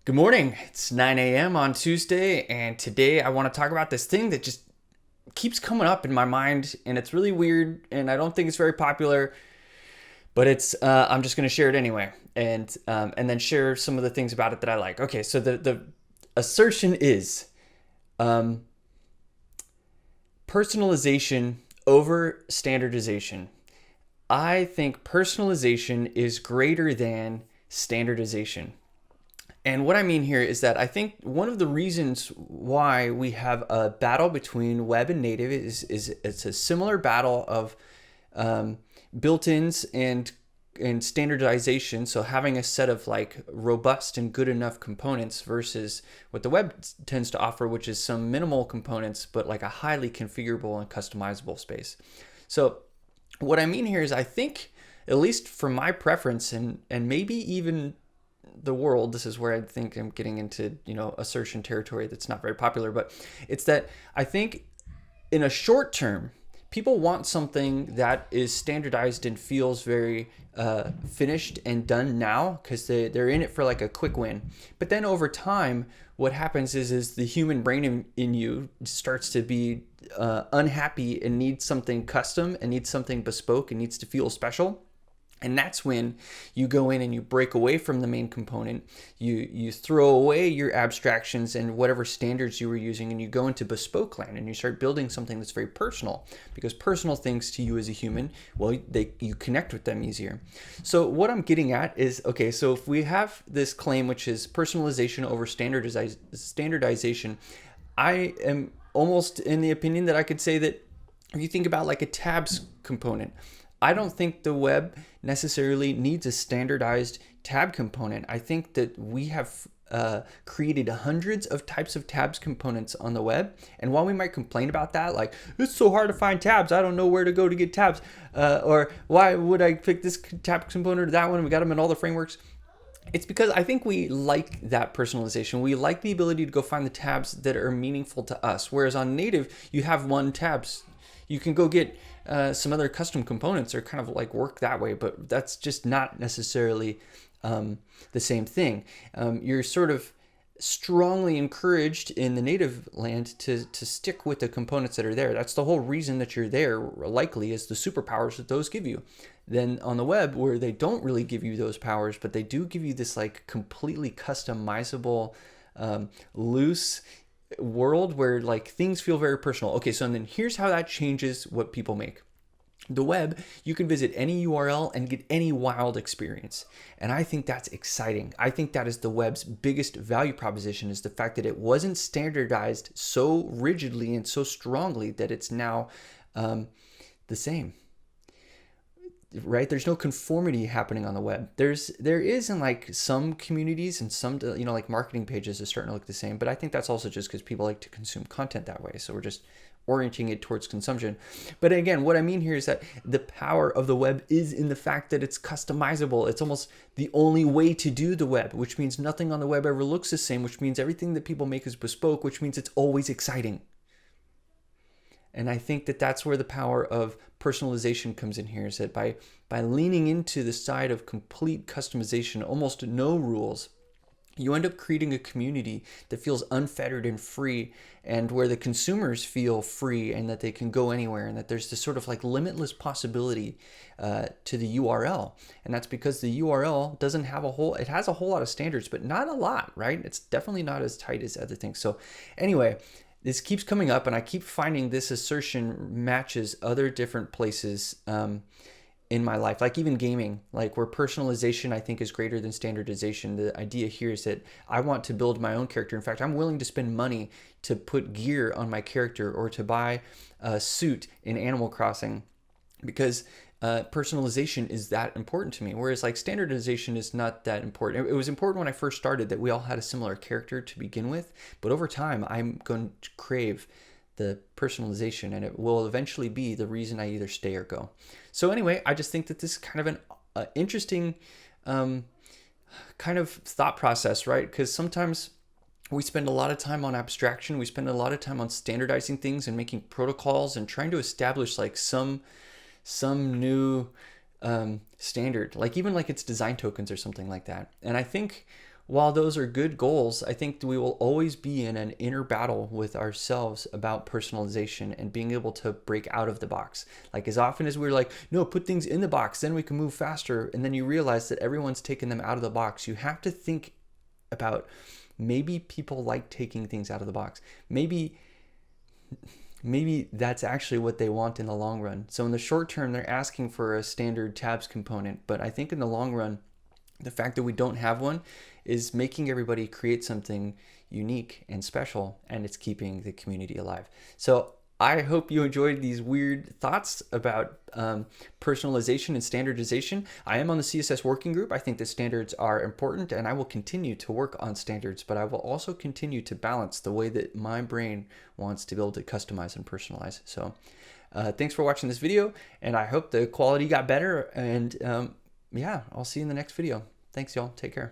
Good morning. It's 9 a.m. on Tuesday, and today I want to talk about this thing that just keeps coming up in my mind, and it's really weird, and I don't think it's very popular, but I'm just going to share it anyway, and then share some of the things about it that I like. Okay, so the assertion is um, personalization over standardization. I think personalization is greater than standardization. And what I mean here is that I think one of the reasons why we have a battle between web and native is it's a similar battle of um, built-ins and standardization. So having a set of like robust and good enough components versus what the web tends to offer, which is some minimal components, but like a highly configurable and customizable space. So what I mean here is I think, at least for my preference and maybe even the world, this is where I think I'm getting into, assertion territory that's not very popular, but it's that I think in a short term, people want something that is standardized and feels very finished and done now because they're in it for like a quick win. But then over time, what happens is the human brain in you starts to be unhappy and needs something custom and needs something bespoke and needs to feel special. And that's when you go in and you break away from the main component. You throw away your abstractions and whatever standards you were using, and you go into bespoke land and you start building something that's very personal. Because personal things to you as a human, well, you connect with them easier. So what I'm getting at is, okay, so if we have this claim, which is personalization over standardization, I am almost in the opinion that I could say that if you think about like a tabs component, I don't think the web necessarily needs a standardized tab component. I think that we have created hundreds of types of tabs components on the web. And while we might complain about that, like, it's so hard to find tabs, I don't know where to go to get tabs, or why would I pick this tab component or that one? We got them in all the frameworks. It's because I think we like that personalization. We like the ability to go find the tabs that are meaningful to us. Whereas on native, you have one tabs. You can go get some other custom components or kind of like work that way, but that's just not necessarily the same thing. You're sort of strongly encouraged in the native land to stick with the components that are there. That's the whole reason that you're there, likely, is the superpowers that those give you. Then on the web, where they don't really give you those powers, but they do give you this like completely customizable, loose world where like things feel very personal. Okay, so then here's how that changes what people make. The web, you can visit any URL and get any wild experience. And I think that's exciting. I think that is the web's biggest value proposition, is the fact that it wasn't standardized so rigidly and so strongly that it's now the same. Right? There's no conformity happening on the web. There is in like some communities and some, like marketing pages is starting to look the same, but I think that's also just because people like to consume content that way. So we're just orienting it towards consumption. But again, what I mean here is that the power of the web is in the fact that it's customizable. It's almost the only way to do the web, which means nothing on the web ever looks the same, which means everything that people make is bespoke, which means it's always exciting. And I think that that's where the power of personalization comes in here, is that by leaning into the side of complete customization, almost no rules, you end up creating a community that feels unfettered and free, and where the consumers feel free and that they can go anywhere, and that there's this sort of like limitless possibility to the URL. And that's because the URL doesn't have it has a whole lot of standards, but not a lot, right? It's definitely not as tight as other things. So anyway, this keeps coming up, and I keep finding this assertion matches other different places in my life, like even gaming, like where personalization I think is greater than standardization. The idea here is that I want to build my own character. In fact, I'm willing to spend money to put gear on my character or to buy a suit in Animal Crossing because personalization is that important to me. Whereas like standardization is not that important. It was important when I first started that we all had a similar character to begin with, but over time I'm going to crave the personalization, and it will eventually be the reason I either stay or go. So anyway, I just think that this is kind of an interesting kind of thought process, right? Because sometimes we spend a lot of time on abstraction. We spend a lot of time on standardizing things and making protocols and trying to establish like some new standard, like even like it's design tokens or something like that. And I think while those are good goals, I think we will always be in an inner battle with ourselves about personalization and being able to break out of the box. Like as often as we're like, no, put things in the box, then we can move faster. And then you realize that everyone's taken them out of the box. You have to think about, maybe people like taking things out of the box. Maybe that's actually what they want in the long run. So in the short term, they're asking for a standard tabs component. But I think in the long run, the fact that we don't have one is making everybody create something unique and special, and it's keeping the community alive. So I hope you enjoyed these weird thoughts about personalization and standardization. I am on the CSS working group. I think that standards are important, and I will continue to work on standards, but I will also continue to balance the way that my brain wants to be able to customize and personalize. So thanks for watching this video, and I hope the quality got better, and yeah, I'll see you in the next video. Thanks, y'all. Take care.